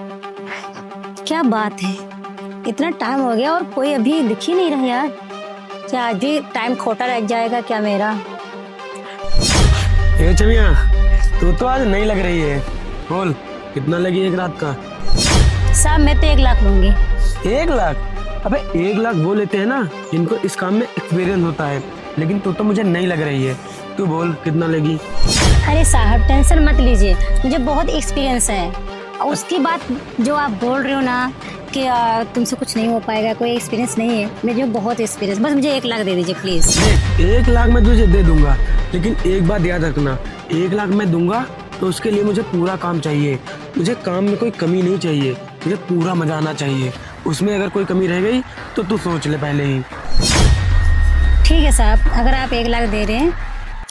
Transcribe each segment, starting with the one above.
क्या बात है, इतना टाइम हो गया और कोई अभी दिख ही नहीं रहा यार। क्या आज भी टाइम खोटा रह जाएगा क्या मेरा? ए चमिया, तू तो आज नहीं लग रही है। बोल, कितना लगी एक रात का? साहब मैं तो 1 लाख लूंगी। 1 लाख? अबे 1 लाख वो लेते हैं ना जिनको इस काम में एक्सपीरियंस होता है, लेकिन तू तो मुझे नहीं लग रही है। तू बोल कितना लेगी? अरे साहब टेंशन मत लीजिए, मुझे बहुत एक्सपीरियंस है। और उसकी बात जो आप बोल रहे हो ना कि तुमसे कुछ नहीं हो पाएगा, कोई एक्सपीरियंस नहीं है, मुझे बहुत एक्सपीरियंस। बस मुझे 1 लाख दे दीजिए प्लीज। देख, 1 लाख मैं तुझे दे दूंगा, लेकिन एक बात याद रखना, 1 लाख मैं दूंगा तो उसके लिए मुझे पूरा काम चाहिए। मुझे काम में कोई कमी नहीं चाहिए, मुझे पूरा मजा आना चाहिए। उसमें अगर कोई कमी रह गई तो तू सोच ले पहले ही। ठीक है साहब, अगर आप 1 लाख दे रहे हैं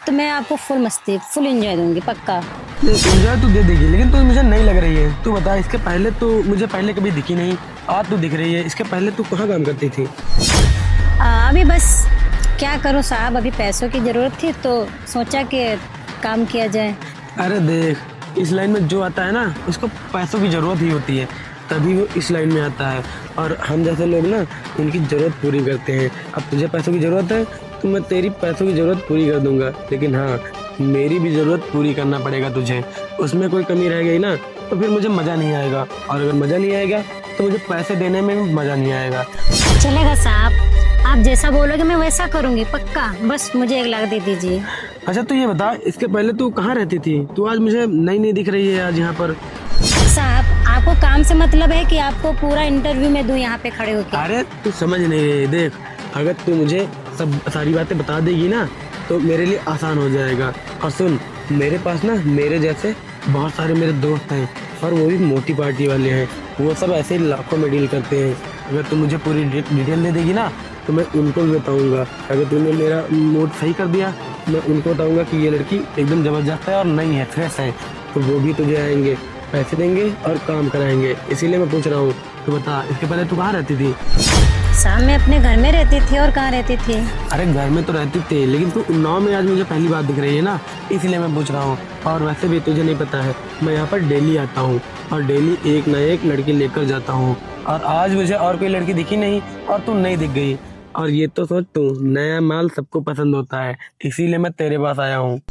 तो मैं आपको फुल मस्ती फुल एंजॉय दूंगी, पक्का। एंजॉय तू दे देगी, लेकिन तू मुझे नहीं लग रही है। तू बता, इसके पहले तो मुझे पहले कभी दिखी नहीं, आज तू दिख रही है। इसके पहले तू कहाँ काम करती थी? अभी बस क्या करूं साहब, अभी पैसों की ज़रूरत थी तो सोचा कि काम किया जाए। अरे देख, इस लाइन में जो आता है ना उसको पैसों की ज़रूरत ही होती है, तभी वो इस लाइन में आता है। और हम जैसे लोग ना उनकी ज़रूरत पूरी करते हैं। अब तुझे पैसों की ज़रूरत है तो मैं तेरी पैसों की ज़रूरत पूरी कर दूंगा, लेकिन हाँ, मेरी भी ज़रूरत पूरी करना पड़ेगा तुझे। उसमें कोई कमी रह गई ना तो फिर मुझे मज़ा नहीं आएगा, और अगर मज़ा नहीं आएगा तो मुझे पैसे देने में भी मज़ा नहीं आएगा। चलेगा साहब, आप जैसा बोलोगे मैं वैसा करूंगी, पक्का। बस मुझे 1 लाख दे दीजिए। अच्छा तू ये बता, इसके पहले तू कहाँ रहती थी? तू आज मुझे नई नई दिख रही है आज यहाँ पर। साहब आपको काम से मतलब है कि आपको पूरा इंटरव्यू में दूं यहाँ पे खड़े होकर? अरे तू समझ नहीं रही। देख, अगर तू मुझे सारी बातें बता देगी ना तो मेरे लिए आसान हो जाएगा। और सुन, मेरे पास ना मेरे जैसे बहुत सारे मेरे दोस्त हैं, और वो भी मोटी पार्टी वाले हैं। वो सब ऐसे ही लाखों में डील करते हैं। अगर तू मुझे पूरी डिटेल दे देगी ना तो मैं उनको भी बताऊंगा। अगर तूने मेरा मूड सही कर दिया, मैं उनको बताऊंगा कि ये लड़की एकदम जबरदस्त है और नई है, फ्रेश है, तो वो भी तुझे आएंगे, पैसे देंगे और काम कराएंगे। इसीलिए मैं पूछ रहा हूँ। तो बता, इसके पहले तू कहाँ रहती थी? साहब मैं अपने घर में रहती थी। और कहाँ रहती थी? अरे घर में तो रहती थी, लेकिन तू उन्नाव में आज मुझे पहली बार दिख रही है ना, इसलिए मैं पूछ रहा हूँ। और वैसे भी तुझे नहीं पता है, मैं यहाँ पर डेली आता हूँ और डेली एक न एक लड़की लेकर जाता हूँ। और आज मुझे और कोई लड़की दिखी नहीं और तू नहीं दिख गई। और ये तो सोच तू, नया माल सबको पसंद होता है, इसीलिए मैं तेरे पास आया हूँ।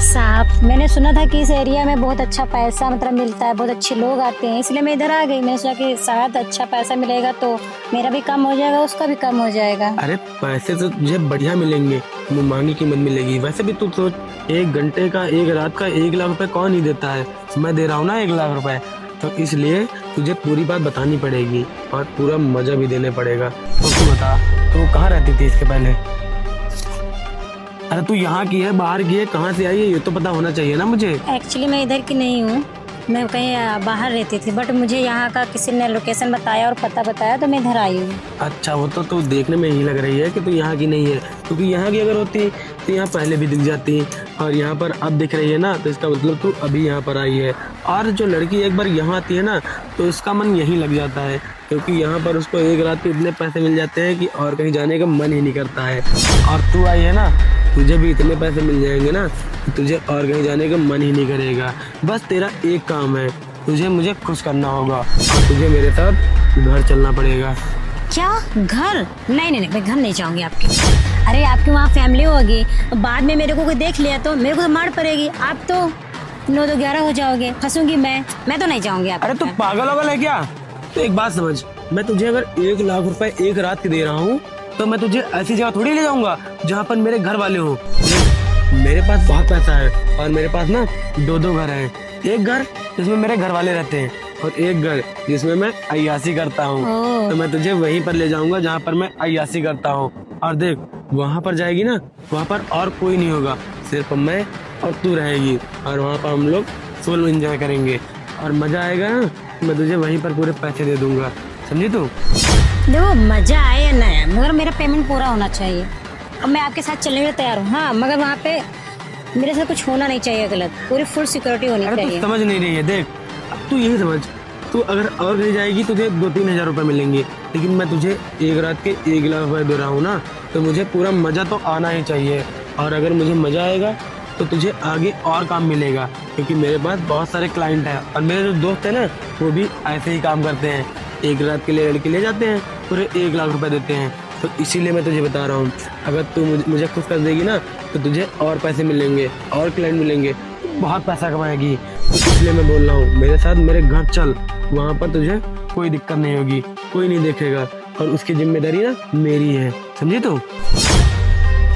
साहब मैंने सुना था कि इस एरिया में बहुत अच्छा पैसा मतलब मिलता है, बहुत अच्छे लोग आते हैं, इसलिए मैं इधर आ गई। मैंने सोचा कि शायद अच्छा पैसा मिलेगा तो मेरा भी काम हो जाएगा, उसका भी काम हो जाएगा। अरे पैसे तो तुझे बढ़िया मिलेंगे, मुँह कीमत मिलेगी। वैसे भी तू सोच, 1 घंटे का, एक रात का 1 लाख रुपए कौन ही देता है? मैं दे रहा हूँ ना 1 लाख रुपए, तो इसलिए तुझे पूरी बात बतानी पड़ेगी और पूरा मजा भी देने पड़ेगा। तो तू बता, तू कहाँ रहती थी इसके पहले? अरे तू यहाँ की है, बाहर की है, कहाँ से आई है, ये तो पता होना चाहिए ना मुझे। एक्चुअली मैं इधर की नहीं हूँ, मैं कहीं बाहर रहती थी, बट मुझे यहाँ का किसी ने लोकेशन बताया और पता बताया तो मैं इधर आई हूँ। अच्छा, वो तो तू देखने में ही लग रही है कि तू यहाँ की नहीं है, क्योंकि यहाँ की अगर होती तो यहाँ पहले भी दिख जाती, और यहाँ पर अब दिख रही है ना, तो इसका मतलब तू अभी यहाँ पर आई है। और जो लड़की एक बार यहाँ आती है ना तो उसका मन यहीं लग जाता है, क्योंकि यहाँ पर उसको एक रात के इतने पैसे मिल जाते हैं कि और कहीं जाने का मन ही नहीं करता है। और तू आई है ना, तुझे भी इतने पैसे मिल जाएंगे ना कि तुझे और कहीं जाने का मन ही नहीं करेगा। बस तेरा एक काम है, तुझे मुझे खुश करना होगा और तुझे मेरे साथ घर चलना पड़ेगा। क्या घर? नहीं नहीं नहीं, मैं घर नहीं जाऊंगी आपके। अरे आपकी वहाँ फैमिली होगी, बाद में मेरे को कोई देख लिया तो मेरे को तो मार पड़ेगी। आप तो 9 तो 11 हो जाओगे, फंसूंगी मैं तो नहीं जाऊंगी आप। अरे तू पागल वागल है क्या? तो एक बात समझ, मैं तुझे अगर 1 लाख रुपए एक रात के दे रहा हूँ तो मैं तुझे ऐसी जगह थोड़ी ले जाऊंगा जहाँ पर मेरे घर वाले हो। मेरे पास बहुत पैसा है और मेरे पास ना 2 घर हैं। एक घर जिसमें मेरे घर वाले रहते हैं और एक घर जिसमें मैं अय्यासी करता हूँ। तो मैं तुझे वहीं पर ले जाऊंगा जहाँ पर मैं अय्यासी करता हूँ। और देख, वहाँ पर जाएगी ना, वहाँ पर और कोई नहीं होगा, सिर्फ मैं और तू रहेगी, और वहाँ पर हम लोग फुल एंजॉय करेंगे और मजा आएगा ना। मैं तुझे वहीं पर पूरे पैसे दे दूंगा, समझी तू? देखो मजा आए या ना आए, मगर मेरा पेमेंट पूरा होना चाहिए। अब मैं आपके साथ चलने के लिए तैयार हूँ, हाँ, मगर वहाँ पे मेरे साथ कुछ होना नहीं चाहिए गलत, पूरी फुल सिक्योरिटी होनी अरे चाहिए। तू समझ नहीं रही है। देख, अब तू यही समझ, तू अगर और कहीं जाएगी तुझे 2-3 हजार रुपए मिलेंगे, लेकिन मैं तुझे एक रात के 1 लाख रुपए दे रहा हूँ ना, तो मुझे पूरा मजा तो आना ही चाहिए। और अगर मुझे मजा आएगा तो तुझे आगे और काम मिलेगा, क्योंकि मेरे पास बहुत सारे क्लाइंट हैं और मेरे जो दोस्त हैं ना वो भी ऐसे ही काम करते हैं। एक रात के लिए लड़के ले जाते हैं, पूरे 1 लाख रुपए देते हैं। तो इसीलिए मैं तुझे बता रहा हूँ, अगर तू मुझे खुश कर देगी ना तो तुझे और पैसे मिलेंगे और क्लाइंट मिलेंगे, बहुत पैसा कमाएगी। तो इसलिए मैं बोल रहा हूँ मेरे साथ मेरे घर चल, वहाँ पर तुझे कोई दिक्कत नहीं होगी, कोई नहीं देखेगा और उसकी जिम्मेदारी ना मेरी है, समझी तू?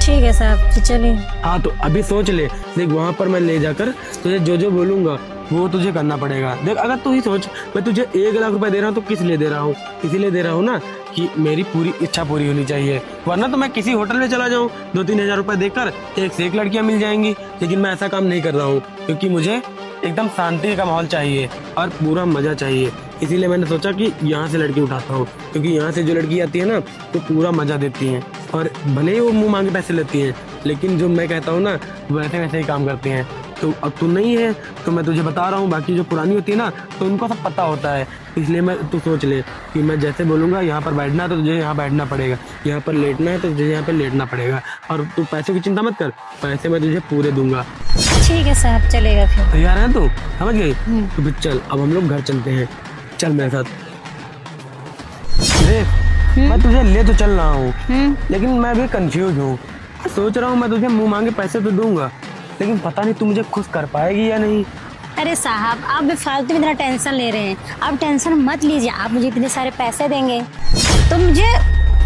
ठीक है साहब, तो चलिए। हाँ तो अभी सोच ले, देख वहाँ पर मैं ले जाकर तुझे जो जो बोलूंगा वो तुझे करना पड़ेगा। देख अगर तू ही सोच, मैं तुझे 1 लाख रुपए दे रहा हूँ तो किस लिए दे रहा हूँ? इसीलिए दे रहा हूँ ना कि मेरी पूरी इच्छा पूरी होनी चाहिए, वरना तो मैं किसी होटल में चला जाऊँ 2-3 हजार रुपए देकर, एक से एक लड़कियां मिल जाएंगी। लेकिन मैं ऐसा काम नहीं कर रहा हूँ, क्योंकि मुझे एकदम शांति का माहौल चाहिए और पूरा मजा चाहिए। इसीलिए मैंने सोचा कि यहाँ से लड़की उठाता हूँ, क्योंकि यहाँ से जो लड़की आती है ना तो पूरा मजा देती हैं और भले ही वो मुंह मांगे पैसे लेती हैं, लेकिन जो मैं कहता हूँ ना वैसे वैसे ही काम करती हैं। तो अब तू नहीं है तो मैं तुझे बता रहा हूँ, बाकी जो पुरानी होती है ना तो उनको सब पता होता है। इसलिए मैं तू सोच ले कि मैं जैसे बोलूँगा यहाँ पर बैठना है तो तुझे यहाँ बैठना पड़ेगा, यहाँ पर लेटना है तो तुझे यहाँ पर लेटना पड़ेगा, और तू पैसों की चिंता मत कर, पैसे मैं तुझे पूरे दूंगा। ठीक है साहब, चलेगा फिर। तैयार है तू? समझ गई? तो फिर चल अब हम लोग घर चलते हैं, चल मेरे साथ। देख मैं तुझे ले तो चल रहा हूँ, लेकिन मैं भी कंफ्यूज हूँ। सोच रहा हूँ मैं तुझे मुंह मांगे पैसे तो दूंगा, लेकिन पता नहीं तू मुझे खुश कर पाएगी या नहीं। अरे साहब, आप भी फालतू में इतना टेंशन ले रहे हैं। आप टेंशन मत लीजिए, आप मुझे इतने सारे पैसे देंगे तो मुझे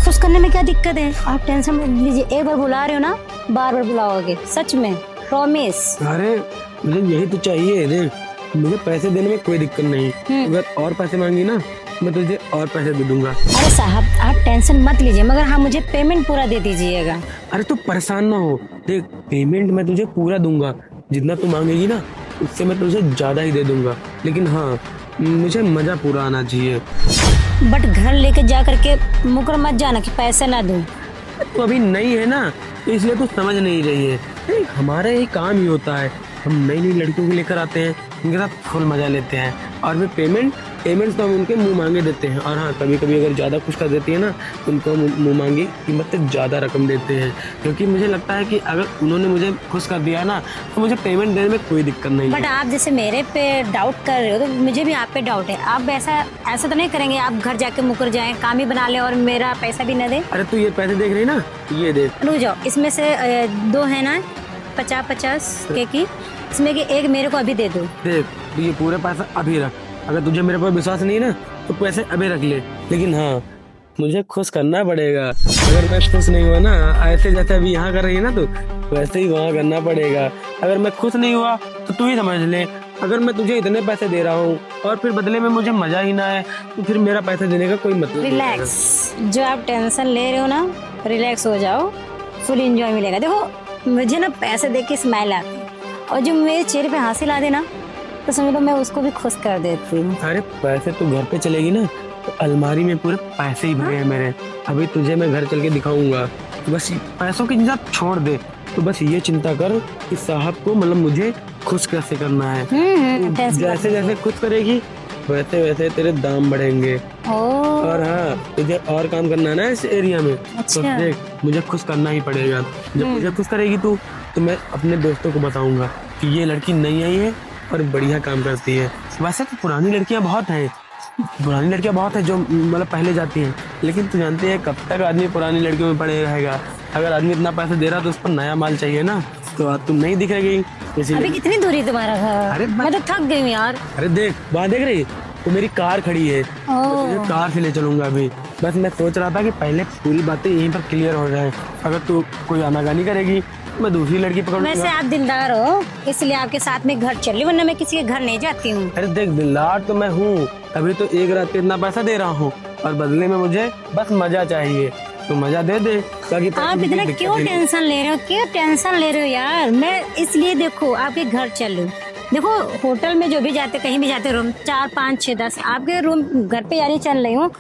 खुश करने में क्या दिक्कत है। आप टेंशन मत लीजिए, एक बार बुला रहे हो ना, बार बार बुलाओगे, सच में, प्रॉमिस। अरे मुझे यही तो चाहिए। देख मुझे पैसे देने में कोई दिक्कत नहीं, अगर और पैसे मांगी ना मैं तुझे और पैसे दे दूंगा। अरे साहब आप टेंशन मत लीजिए, मगर हाँ मुझे पेमेंट पूरा दे दीजिएगा। अरे तू परेशान ना हो, देख पेमेंट मैं तुझे पूरा दूंगा, जितना तू मांगेगी ना उससे मैं तुझे ज्यादा ही दे दूंगा, लेकिन हाँ मुझे मजा पूरा आना चाहिए। बट घर लेके जा करके मुकर मत जाना कि पैसे ना दूं। तो अभी नहीं है ना, तो इसलिए तू समझ नहीं रही है। देख हमारा ही काम ही होता है, हम नई नई लड़कियों को लेकर आते हैं, उनके साथ फुल मजा लेते हैं, और फिर पेमेंट तो हम उनके मुंह मांगे देते हैं। और हाँ कभी कभी अगर ज़्यादा खुश कर देती है ना तो उनको मुंह मांगी कीमत से ज़्यादा रकम देते हैं, क्योंकि मुझे लगता है कि अगर उन्होंने मुझे खुश कर दिया ना तो मुझे पेमेंट देने में कोई दिक्कत नहीं है। बट आप जैसे मेरे पे डाउट कर रहे हो तो मुझे भी आप पे डाउट है। आप ऐसा तो नहीं करेंगे आप घर जाके मुकर जाएं, काम ही बना ले और मेरा पैसा भी न दे? अरे तू ये पैसे देख रही ना, ये देख। रुक जाओ, इसमें से 2 है ना 50-50 के की, इसमें कि एक मेरे को अभी दे दो। देख तू ये पूरे पैसा अभी रख, अगर तुझे मेरे पर विश्वास नहीं है ना तो पैसे अभी रख ले, लेकिन हाँ मुझे खुश करना पड़ेगा। अगर मैं खुश नहीं हुआ ना, ऐसे जैसे अभी यहाँ कर रही है ना तो वैसे ही वहाँ करना पड़ेगा। अगर मैं खुश नहीं हुआ तो तू ही समझ ले, अगर मैं तुझे इतने पैसे दे रहा हूँ और फिर बदले में मुझे मजा ही ना है तो फिर मेरा पैसे देने का कोई मतलब नहीं है। रिलैक्स, जो आप टेंशन ले रहे हो ना, रिलैक्स हो जाओ, फुल एंजॉय मिलेगा। देखो मुझे ना पैसे देख के स्माइल आती है, और जो मेरे चेहरे पे हंसी ला देना तो समझ लो मैं उसको भी खुश कर देती हूँ। अरे पैसे तू घर पे चलेगी ना तो अलमारी में पूरे पैसे ही भरे हैं मेरे। अभी तुझे मैं घर चल के दिखाऊंगा, तो बस पैसों की चिंता छोड़ दे, तो बस ये चिंता कर कि साहब को मतलब मुझे खुश कैसे करना है। जैसे जैसे खुश करेगी वैसे वैसे तेरे दाम बढ़ेंगे। और हाँ तुझे और काम करना है ना इस एरिया में, तो देख मुझे खुश करना ही पड़ेगा। जब मुझे खुश करेगी तू तो मैं अपने दोस्तों को बताऊंगा कि ये लड़की नई आई है और बढ़िया काम करती है। वैसे तो पुरानी लड़कियां बहुत हैं जो मतलब पहले जाती हैं, लेकिन तू जानती है कब तक आदमी पुरानी लड़कियों में पड़े रहेगा। अगर आदमी इतना पैसा दे रहा तो उस पर नया माल चाहिए ना, तो आज तुम नहीं दिखेगी। अभी कितनी दूरी तुम्हारा घर? अरे मैं तो थक गई हूँ यार। अरे देख वहाँ देख रही तो मेरी कार खड़ी है, तो तुझे कार से ले चलूंगा अभी। बस मैं सोच रहा था कि पहले पूरी बातें यहीं पर क्लियर हो जाए, अगर तू कोई आनाकानी करेगी मैं दूसरी लड़की पकड़ लूंगा। वैसे आप दिलदार हो इसलिए आपके साथ में घर चल रही, वरना मैं किसी के घर नहीं जाती हूँ। अरे देख दिलदार तो मैं हूँ, तभी तो एक रात के इतना पैसा दे रहा हूँ, और बदले में मुझे बस मजा चाहिए, तो मजा दे दे। आप इतना क्यों टेंशन ले रहे हो यार? मैं इसलिए देखो आपके घर चल रही हूँ। देखो होटल में जो भी जाते, कहीं भी जाते, रूम 4, 5, 6, 10 आपके रूम घर पे यानी चल रही हूँ,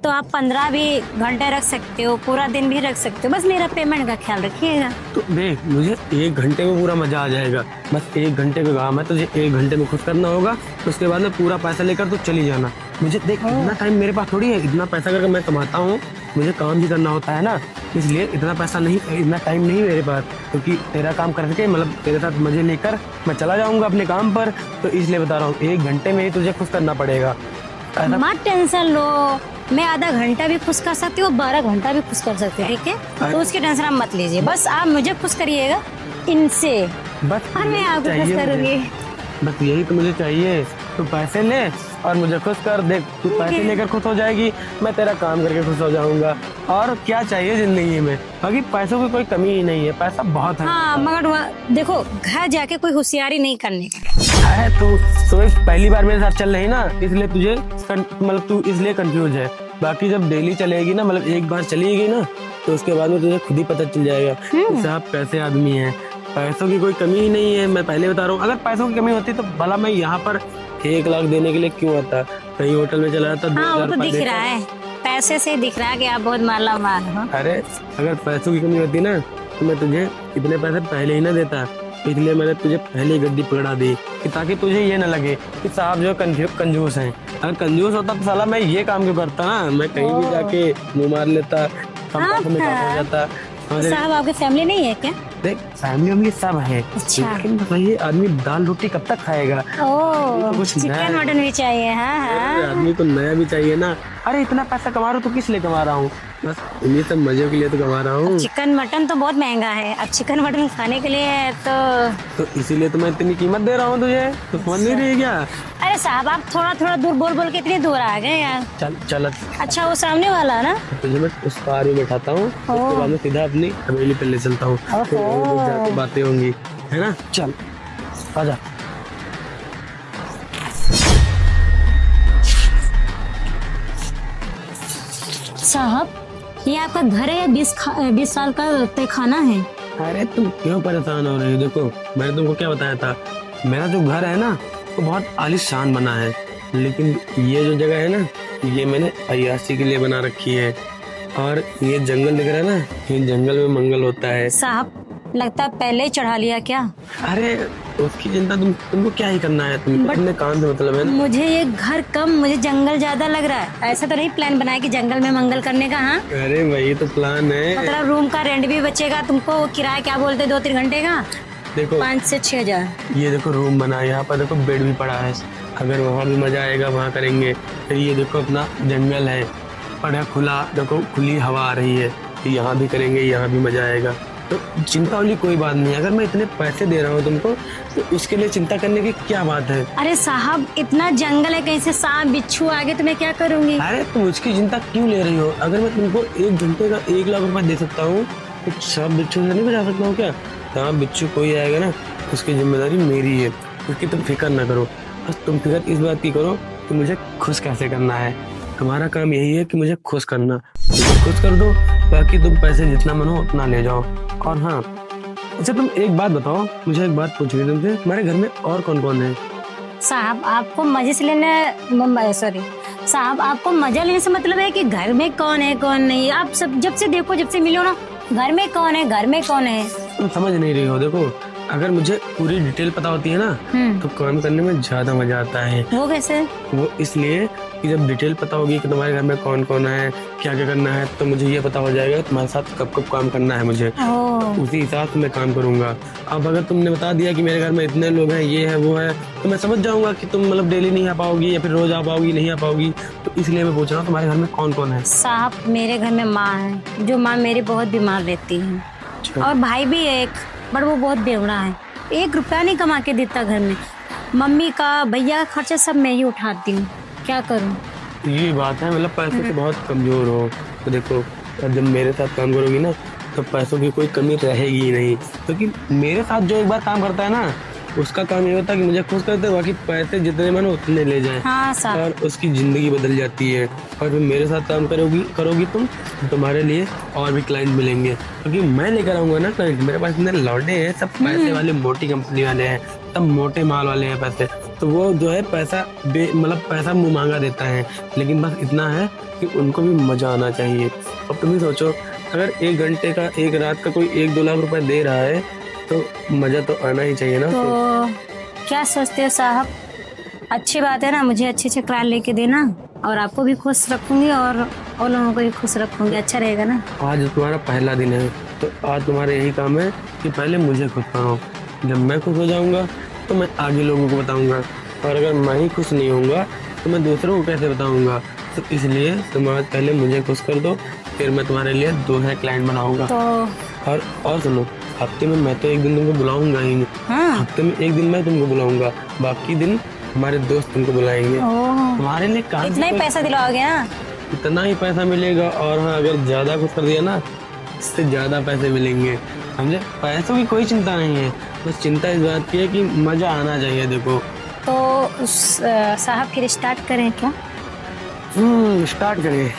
तो आप 15 भी घंटे रख सकते हो, पूरा दिन भी रख सकते हो, बस मेरा पेमेंट का ख्याल रखिएगा। तो देख मुझे 1 घंटे में पूरा मजा आ जाएगा, बस 1 घंटे का काम है, तुझे 1 घंटे में खुश करना होगा, तो उसके बाद में पूरा पैसा लेकर तो चली जाना। मुझे देख इतना टाइम मेरे पास थोड़ी है, इतना पैसा करके मैं कमाता हूँ मुझे काम भी करना होता है ना, इसलिए इतना पैसा नहीं, इतना टाइम नहीं मेरे पास, क्योंकि तेरा काम करके मतलब तेरे साथ मजे लेकर मैं चला जाऊंगा अपने काम पर, तो इसलिए बता रहा हूँ 1 घंटे में ही तुझे खुश करना पड़ेगा। मत टेंशन लो, मैं आधा घंटा भी खुश कर सकती हूँ, 12 घंटा भी खुश कर सकती हूँ, ठीक है? तो उसकी टेंशन आप मत लीजिए, बस आप मुझे खुश करिएगा इनसे बस और मैं आपको खुश चाहिए करूंगी। बस यही तो मुझे चाहिए। तू पैसे ले और मुझे खुश कर दे। तू पैसे लेकर खुश हो जाएगी, मैं तेरा काम करके खुश हो जाऊंगा। और क्या चाहिए जिंदगी में, बाकी पैसों की कोई कमी ही नहीं है, पैसा बहुत है। हाँ, मगर देखो घर जाके कोई होशियारी नहीं करने का है। तू इस पहली बार मेरे साथ चल रही ना, इसलिए तुझे मतलब तू इसलिए कंफ्यूज है। बाकी जब डेली चलेगी ना, मतलब एक बार चलेगी ना, तो उसके बाद में तुझे खुद ही पता चल जाएगा कि साहब कैसे आदमी है। पैसों की कोई कमी ही नहीं है, मैं पहले बता रहा हूँ। अगर पैसों की कमी होती तो भला मैं यहाँ पर 1 लाख देने के लिए क्यों आता, कहीं होटल में चला जाता। हाँ, वो 2000 तो दिख रहा है, पैसे से दिख रहा है कि आप बहुत माला माल हो। अरे अगर पैसों की कमी होती ना, तो मैं तुझे इतने पैसे पहले ही ना देता। इसलिए मैंने तुझे पहले ही गड्डी पकड़ा दी कि ताकि तुझे ये ना लगे कि साहब जो कंजूस हैं। अगर कंजूस होता तो साला मैं ये काम क्यों करता ना, मैं कहीं भी जाके मुंह मार लेता, कम पैसों में काम हो जाता। साहब आपकी फैमिली नहीं है क्या? देख फैमिली में सब है, अच्छा। लेकिन भाई आदमी दाल रोटी कब तक खाएगा। ओह, कुछ चिकन नया- मटन भी चाहिए। हाँ हाँ, आदमी को नया भी चाहिए ना। अरे इतना पैसा कमा रहा हूँ तो किस लिए कमा रहा हूँ, बस इन्हीं सब मजे के लिए तो कमा रहा हूँ। चिकन मटन तो बहुत महंगा है, अब चिकन मटन खाने के लिए तो इसीलिए तो मैं इतनी कीमत दे रहा हूँ तुझे, तो समझ नहीं रही क्या। अरे साहब आप थोड़ा थोड़ा दूर बोल बोल के इतनी दूर आ गए यार। चल चल अच्छा, वो सामने वाला ना? तुझे मैं उस कार में बैठाता हूँ, उसके बाद में सीधा अपनी हवेली पे ले चलता हूँ, तो वहीं पे जाके बातें होंगी, है ना। चल आजा। साहब ये आपका घर है या 20 साल का तहखाना है? अरे तुम क्यों परेशान हो रही हो, देखो मैंने तुमको क्या बताया था, मेरा जो घर है ना वो बहुत आलीशान बना है, लेकिन ये जो जगह है ना, ये मैंने अय्याशी के लिए बना रखी है। और ये जंगल दिख रहा है ना, ये जंगल में मंगल होता है। साहब लगता है पहले ही चढ़ा लिया क्या? अरे उसकी चिंता तुमको क्या ही करना है, तुमको अपने काम से मतलब है ना। मुझे ये घर कम, मुझे जंगल ज्यादा लग रहा है। ऐसा तो नहीं प्लान बनाया कि जंगल में मंगल करने का? हाँ, अरे वही तो प्लान है। मतलब रूम का रेंट भी बचेगा तुमको, किराया क्या बोलते 2-3 घंटे का? देखो 5 से 6 हजार। ये देखो रूम बना है, यहाँ पर देखो बेड भी पड़ा है, अगर वहाँ भी मजा आएगा वहाँ करेंगे। फिर ये देखो अपना जंगल है, बड़ा खुला, देखो खुली हवा आ रही है, यहाँ भी करेंगे, यहाँ भी मजा आएगा। तो चिंता वाली कोई बात नहीं है। अगर मैं इतने पैसे दे रहा हूँ तुमको, तो उसके लिए चिंता करने की क्या बात है। अरे साहब इतना जंगल है, कहीं से सांप बिच्छू आगे तो मैं क्या करूंगी? अरे तुम उसकी चिंता क्यों ले रही हो, अगर मैं तुमको 1 घंटे का 1 लाख रुपए दे सकता हूँ, तो सांप बिच्छू से नहीं बचा सकता हूँ क्या। सांप बिच्छू कोई आएगा ना, उसकी जिम्मेदारी मेरी है, उसकी तुम फिक्र ना करो। बस तुम फिक्र इस बात की करो कि मुझे खुश कैसे करना है। हमारा काम यही है कि मुझे खुश करना, मुझे खुश कर दो, बाकी तुम पैसे जितना मन हो उतना ले जाओ। और हाँ, अच्छा तुम एक बात बताओ, मुझे एक बात पूछनी है तुमसे, तुम्हारे घर में और कौन कौन है। साहब आपको मजे से लेना, सॉरी साहब आपको मजा लेने से मतलब है कि घर में कौन है कौन नहीं। आप सब जब से देखो, जब से मिलो ना, घर में कौन है घर में कौन है। तुम समझ नहीं रही हो। देखो अगर मुझे पूरी डिटेल पता होती है ना, तो काम करने में ज्यादा मजा आता है। वो कैसे? वो इसलिए कि जब डिटेल पता होगी कि तुम्हारे घर में कौन कौन है, क्या क्या करना है, तो मुझे ये पता हो जाएगा तुम्हारे साथ कब कब काम करना है मुझे। उसी हिसाब से मैं काम करूंगा। अब अगर तुमने बता दिया कि मेरे घर में इतने लोग हैं, ये है वो है, तो मैं समझ जाऊंगा कि तुम मतलब डेली नहीं आ पाओगी या फिर रोज आ पाओगी, नहीं आ पाओगी। तो इसलिए मैं पूछ रहा हूँ तुम्हारे घर में कौन कौन है। साहब मेरे घर में माँ है, जो माँ मेरी बहुत बीमार रहती है, और भाई भी है एक, बट वो बहुत बेवड़ा है, 1 रुपया नहीं कमा के देता घर में। मम्मी का भैया का खर्चा सब मैं ही उठाती हूँ, क्या करूँ। ये बात है, मतलब पैसे से बहुत कमजोर हो। तो देखो जब मेरे साथ काम करोगी ना, तो पैसों की कोई कमी रहेगी ही नहीं, क्योंकि मेरे साथ जो एक बार काम करता है ना, उसका काम ये होता है कि मुझे खुश करते, बाकी पैसे जितने मन उतने ले जाए। हाँ साहब। और उसकी जिंदगी बदल जाती है। और फिर मेरे साथ काम करोगी तुम, तो तुम्हारे लिए और भी क्लाइंट मिलेंगे, क्योंकि मैं लेकर आऊंगा ना क्लाइंट। मेरे पास इतने लौंडे हैं, सब पैसे वाले, मोटी कंपनी वाले हैं, सब मोटे माल वाले हैं पैसे। तो वो जो है पैसा मतलब पैसा मुँह मांगा देता है, लेकिन बस इतना है कि उनको भी मजा आना चाहिए। अब तुम ही सोचो, अगर 1 घंटे का 1 रात का कोई 1-2 लाख रुपए दे रहा है, तो मजा तो आना ही चाहिए ना। तो क्या सोचते हो साहब? अच्छी बात है ना, मुझे अच्छे अच्छे क्लाइंट लेके देना, और आपको भी खुश रखूंगी और और लोगों को भी खुश रखूंगी, अच्छा रहेगा ना। आज तुम्हारा पहला दिन है, तो आज तुम्हारा यही काम है कि पहले मुझे खुश करो। जब मैं खुश हो जाऊंगा तो मैं आगे लोगों को बताऊंगा, और अगर मैं ही खुश नहीं होऊंगा तो मैं दूसरों को कैसे बताऊंगा। तो इसलिए तुम आज पहले मुझे खुश कर दो, फिर मैं तुम्हारे लिए दूसरे क्लाइंट बनाऊंगा। तो और सुनो, हफ्ते में मैं तो एक दिन तुमको बुलाऊंगा ही। हाँ। हफ्ते में एक दिन मैं तुमको बुलाऊंगा, बाकी दिन हमारे दोस्त तुमको बुलाएंगे। ओह, तुम्हारे लिए काम इतना ही पैसा दिलाओगे ना? इतना ही पैसा मिलेगा, और हाँ अगर ज्यादा कुछ कर दिया ना, इससे ज्यादा पैसे मिलेंगे, समझे। पैसों की कोई चिंता नहीं है, बस चिंता इस बात की है कि मजा आना चाहिए। देखो तो साहब फिर स्टार्ट करें क्या? स्टार्ट करिए।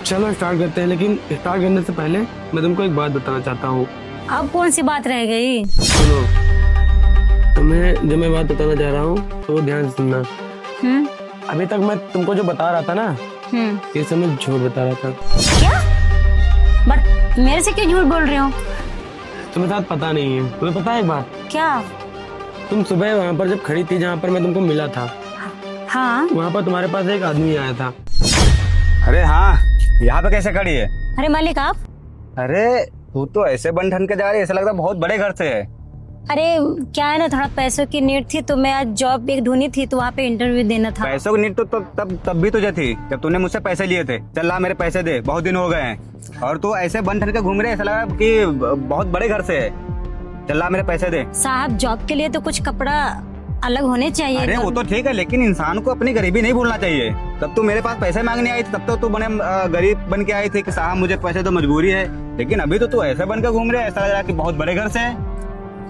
चलो स्टार्ट करते हैं, लेकिन स्टार्ट करने से पहले मैं तुमको एक बात बताना चाहता हूँ। अब कौन सी बात रह गई? सुनो, तुम्हें जो मैं बात बताना चाह रहा हूँ तो वो ध्यान से सुनना। अभी तक मैं तुमको जो बता रहा था ना, ये सब मैं झूठ बता रहा था। क्या? बट मेरे से क्यों झूठ बोल रहे हो? तुम्हें साथ पता नहीं है। तुम्हें पता है एक बात? क्या? तुम सुबह वहाँ पर जब खड़ी थी, जहाँ पर मैं तुमको मिला था, हाँ। वहाँ पर तुम्हारे पास एक आदमी आया था। अरे हाँ, यहाँ पे कैसे खड़ी है? अरे मालिक आप? अरे तू तो ऐसे बन ठन के जा रही है, ऐसा लगता है बहुत बड़े घर से है। अरे क्या है ना, थोड़ा पैसों की नीड थी, तो मैं आज जॉब एक ढूंढी थी, तो वहाँ पे इंटरव्यू देना था। पैसों की नीड तो तब भी तुझे थी जब तूने मुझसे पैसे लिए थे। चल ला मेरे पैसे दे, बहुत दिन हो गए हैं। और तू ऐसे बन ठन के घूम रहे, ऐसा लगा कि बहुत बड़े घर से है। चल ला मेरे पैसे दे। साहब जॉब के लिए तो कुछ कपड़ा अलग होने चाहिए। अरे वो तो ठीक है, लेकिन इंसान को अपनी गरीबी नहीं भूलना चाहिए। तब तू मेरे पास पैसे मांगने आई थी, तब तो तू बने गरीब बन के आई थी कि साहब मुझे पैसे तो मजबूरी है। लेकिन अभी तो तू ऐसे बन के घूम रहे, ऐसा लग रहा है कि बहुत बड़े घर से है।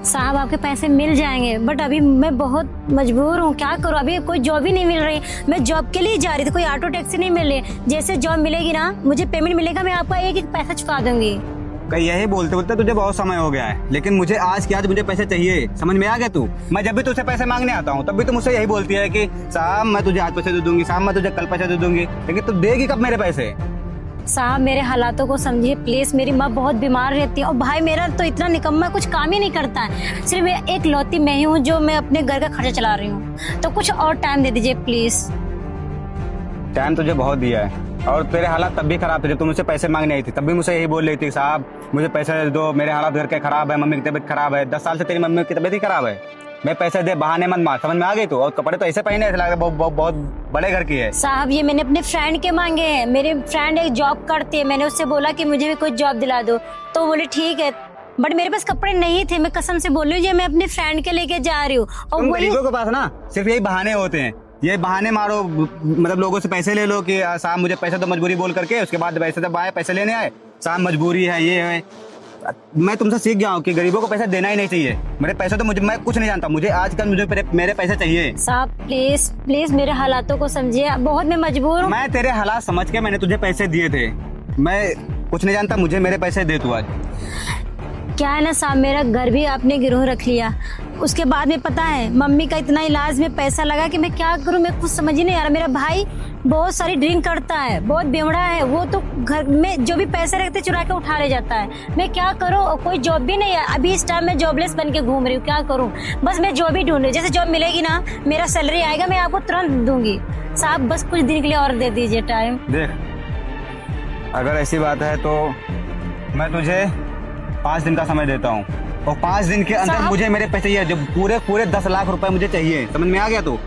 साहब आपके पैसे मिल जाएंगे, बट अभी मैं बहुत मजबूर हूँ, क्या करूँ। अभी कोई जॉब ही नहीं मिल रही। मैं जॉब के लिए जा रही थी, कोई ऑटो टैक्सी नहीं मिल रही। जैसे जॉब मिलेगी ना, मुझे पेमेंट मिलेगा, मैं आपका एक एक पैसा चुका दूंगी। कहीं यही बोलते बोलते तुझे बहुत समय हो गया है, लेकिन मुझे आज के आज मुझे पैसे चाहिए। समझ में आ गया तू? मैं जब भी तुझसे पैसे मांगने आता हूँ तब भी तू मुझसे यही बोलती है कि साहब मैं तुझे आज पैसे दे दूंगी, साहब मैं तुझे कल पैसे दे दूंगी, लेकिन तू देगी कब मेरे पैसे? साहब मेरे हालातों को समझिए प्लीज। मेरी माँ बहुत बीमार रहती है, और भाई मेरा तो इतना निकम्मा, कुछ काम ही नहीं करता है। सिर्फ एक लौती मैं ही हूँ जो मैं अपने घर का खर्चा चला रही हूँ। तो कुछ और टाइम दे दीजिए प्लीज। टाइम तुझे बहुत दिया है, और तेरे हालात तब भी खराब थे जब तू मुझसे पैसे मांगने आई थी। तब भी मुझसे यही बोल रही थी साहब मुझे पैसे दे दो, मेरे हालात घर के खराब है, मम्मी की तबीयत खराब है। 10 साल से तेरी मम्मी की तबीयत ही खराब है। मैं पैसे दे, बहाने मत मार। समझ में आ गई तू? और कपड़े तो ऐसे पहने ऐसा लग रहा है बहुत बड़े घर की है। साहब ये मैंने अपने फ्रेंड के मांगे हैं। मेरे फ्रेंड एक जॉब करती है, मैंने उससे बोला कि मुझे भी कोई जॉब दिला दो, तो बोले ठीक है। बट मेरे पास कपड़े नहीं थे, मैं कसम से बोल रही हूँ, मैं अपने फ्रेंड के लेके जा रही हूँ। और तुम वही गरीबों के पास ना सिर्फ यही बहाने होते हैं। ये बहाने मारो, मतलब लोगों से पैसे ले लो कि साहब मुझे पैसे तो मजबूरी बोल करके, उसके बाद पैसे जब आए पैसे लेने आए, साहब मजबूरी है, ये है। मैं तुमसे सीख गया हूँ कि गरीबों को पैसे देना ही नहीं चाहिए। मेरे पैसे तो मैं कुछ नहीं जानता, मुझे आजकल मेरे पैसे चाहिए। साहब प्लीज प्लीज मेरे हालातों को समझिए, बहुत मैं मजबूर हूँ। मैं तेरे हालात समझ के मैंने तुझे पैसे दिए थे। मैं कुछ नहीं जानता, मुझे मेरे पैसे दे तू आज। क्या है ना साहब, मेरा घर भी आपने गिरोह रख लिया। उसके बाद में पता है मम्मी का इतना इलाज में पैसा लगा कि मैं क्या करूं, मैं कुछ समझ ही नहीं आ रहा। मेरा भाई बहुत सारी ड्रिंक करता है, बहुत बेवड़ा है, वो तो घर में जो भी पैसे रखते चुरा के उठा ले जाता है। मैं क्या करूं, कोई जॉब भी नहीं है। अभी इस टाइम मैं जॉबलेस बन के घूम रही हूँ, क्या करूं। बस मैं जॉब ही ढूंढ रही हूँ, जैसे जॉब मिलेगी ना, मेरा सैलरी आएगा, मैं आपको तुरंत दूंगी। साहब बस कुछ दिन के लिए और दे दीजिए टाइम। देख, अगर ऐसी बात है तो मैं तुझे 5 दिन का समय देता हूँ, और 5 दिन के अंदर मुझे मेरे पैसे चाहिए, जो पूरे 10 लाख रुपए मुझे चाहिए। समझ में आ गया तू?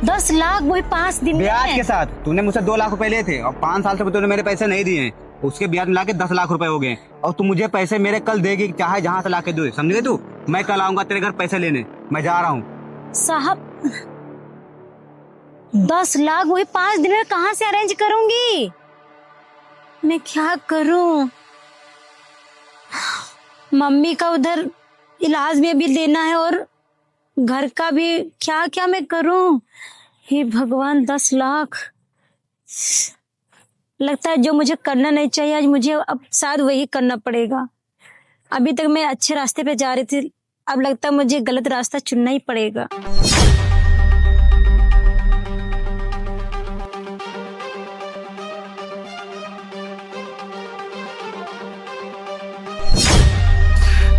10 लाख वही 5 दिन में? ब्याज के साथ। तूने मुझसे 2 लाख रुपए लिए थे, और 5 साल से तूने मेरे पैसे नहीं दिए, उसके ब्याज मिला के 10 लाख रुपए हो गए। और तू मुझे पैसे मेरे कल देगी, चाहे जहाँ से ला के दे। समझ गए तू? मैं कल आऊंगा तेरे घर पैसे लेने, मैं जा रहा हूँ। साहब 10 लाख वही 5 दिन में कहाँ से अरेंज करूंगी? मैं क्या करूं? मम्मी का उधर इलाज में भी देना है, और घर का भी। क्या क्या मैं करूं? हे भगवान, 10 लाख। लगता है जो मुझे करना नहीं चाहिए आज मुझे अब शायद वही करना पड़ेगा। अभी तक मैं अच्छे रास्ते पे जा रही थी, अब लगता है मुझे गलत रास्ता चुनना ही पड़ेगा।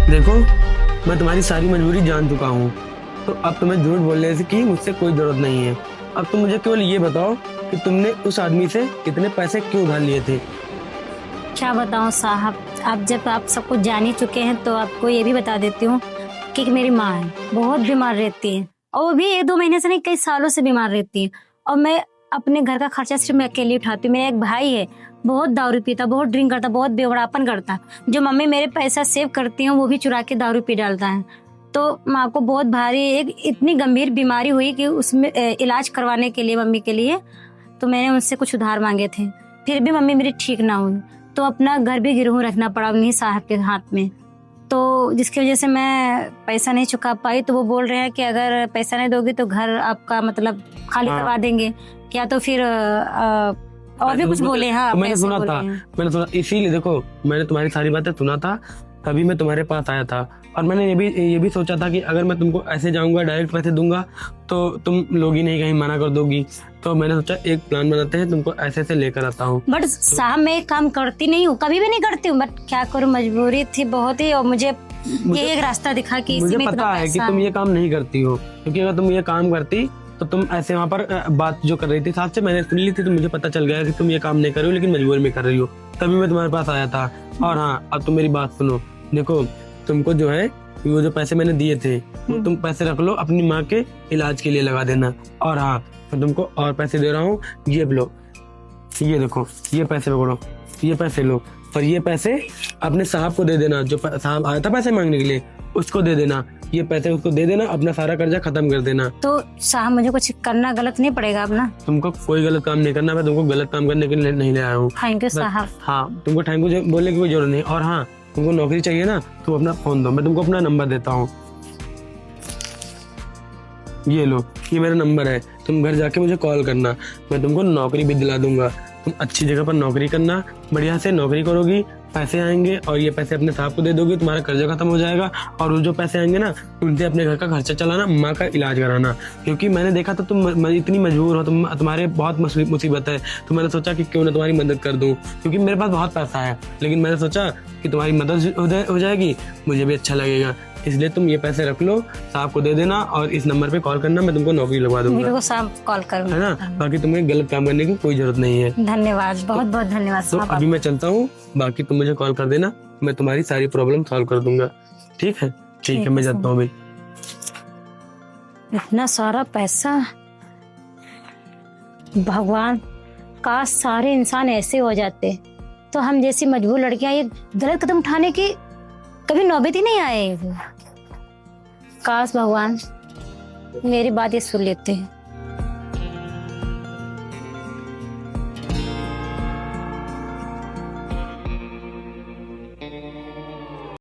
देखो, मैं तुम्हारी सारी मजबूरी जान चुका हूँ, तो अब तुम्हें झूठ बोलने की मुझसे कोई जरूरत नहीं है। अब तुम मुझे केवल ये बताओ कि तुमने उस आदमी से इतने पैसे क्यों उधार लिए थे? क्या बताऊं साहब, आप सब कुछ जान ही चुके हैं तो आपको ये भी बता देती हूँ कि मेरी माँ है, बहुत बीमार रहती है और वो भी 1-2 महीने से नहीं, कई सालों से बीमार रहती है। और मैं अपने घर का खर्चा सिर्फ मैं अकेले उठाती हूँ। मेरा एक भाई है, बहुत दारू पीता, बहुत ड्रिंक करता, बहुत बेवड़ापन करता। जो मम्मी मेरे पैसा सेव करती हैं वो भी चुरा के दारू पी डालता है। तो माँ को बहुत भारी एक इतनी गंभीर बीमारी हुई कि उसमें इलाज करवाने के लिए मम्मी के लिए तो मैंने उनसे कुछ उधार मांगे थे, फिर भी मम्मी मेरी ठीक ना हुई तो अपना घर भी गिरहू रखना पड़ा उन्हीं साहब के हाथ में। तो जिसकी वजह से मैं पैसा नहीं चुका पाई। तो वो बोल रहे हैं कि अगर पैसा नहीं दोगे तो घर आपका मतलब खाली करवा देंगे, या तो फिर और भी कुछ बोले। हाँ, तो मैंने सुना इसीलिए देखो, मैंने तुम्हारी सारी बातें सुना था, तभी मैं तुम्हारे पास आया था। और मैंने ये भी सोचा था कि अगर मैं तुमको ऐसे जाऊंगा डायरेक्ट पैसे दूंगा तो तुम लोग ही नहीं कहीं मना कर दोगी। तो मैंने सोचा एक प्लान बनाते हैं, तुमको ऐसे लेकर आता हूँ। बट साहब मैं एक काम करती नहीं हूँ, कभी भी नहीं करती हूँ, बट क्या करूँ, मजबूरी थी बहुत ही। और मुझे ये एक रास्ता दिखा कि मुझे पता है कि तुम ये काम नहीं करती हो, क्योंकि अगर तुम ये काम करती तो तुम ऐसे वहाँ पर बात जो कर रही थी साथ से मैंने सुन ली थी, तो मुझे पता चल गया कि तुम ये काम नहीं कर रही हो लेकिन मजबूरी में कर रही हो, तभी मैं तुम्हारे पास आया था। और हाँ, अब तुम मेरी बात सुनो। देखो, तुमको जो है वो जो पैसे मैंने दिए थे वो तुम पैसे रख लो, अपनी माँ के इलाज के लिए लगा देना। और हाँ, मैं तुमको और पैसे दे रहा हूँ, ये लो, ये देखो, ये पैसे पकड़ो, ये पैसे लो, और ये पैसे अपने साहब को दे देना। जो साहब आया था पैसे मांगने के लिए उसको दे देना, ये पैसे उसको दे देना, अपना सारा कर्जा खत्म कर देना। तो साहब मुझे कुछ करना गलत नहीं पड़ेगा अपना? तुमको कोई गलत काम नहीं करना, मैं तुमको गलत काम करने के लिए नहीं ले आया हूँ। थैंक यू साहब। हाँ, तुमको थैंक यू बोलने की कोई जरूरत नहीं। और हाँ, तुमको नौकरी चाहिए ना तो अपना फोन दो, मैं तुमको अपना नंबर देता हूँ, ये लो, ये मेरा नंबर है। तुम घर जाके मुझे कॉल करना, मैं तुमको नौकरी भी दिला दूंगा। तुम अच्छी जगह पर नौकरी करना, बढ़िया से नौकरी करोगी, पैसे आएंगे और ये पैसे अपने साहब को दे दोगे, तुम्हारा कर्जा खत्म हो जाएगा। और वो जो पैसे आएंगे ना, उनसे अपने घर का खर्चा चलाना, माँ का इलाज कराना। क्योंकि मैंने देखा तो तुम इतनी मजबूर हो, तुम्हारे बहुत मुसीबत है, तो मैंने सोचा कि क्यों ना तुम्हारी मदद कर दूं। क्योंकि मेरे पास बहुत पैसा है, लेकिन मैंने सोचा कि तुम्हारी मदद हो जाएगी, मुझे भी अच्छा लगेगा। इसलिए तुम ये पैसे रख लो, साहब को दे देना और इस नंबर पे कॉल करना, मैं तुमको नौकरी लगवा दूंगा। साहब कॉल करूंगा, है ना? बाकी तुम्हें गलत काम करने की कोई जरूरत नहीं है। धन्यवाद, बहुत बहुत धन्यवाद तो साहब। अभी मैं चलता हूँ, बाकी तुम मुझे कॉल कर देना, मैं तुम्हारी सारी प्रॉब्लम सॉल्व कर दूंगा। ठीक है? ठीक है, मैं जाता हूँ भाई। इतना सारा पैसा, भगवान, काश सारे इंसान ऐसे हो जाते तो हम जैसी मजबूर लड़कियां ये गलत कदम उठाने की कभी नौबत ही नहीं आए। काश भगवान मेरी बात ये सुन लेते हैं।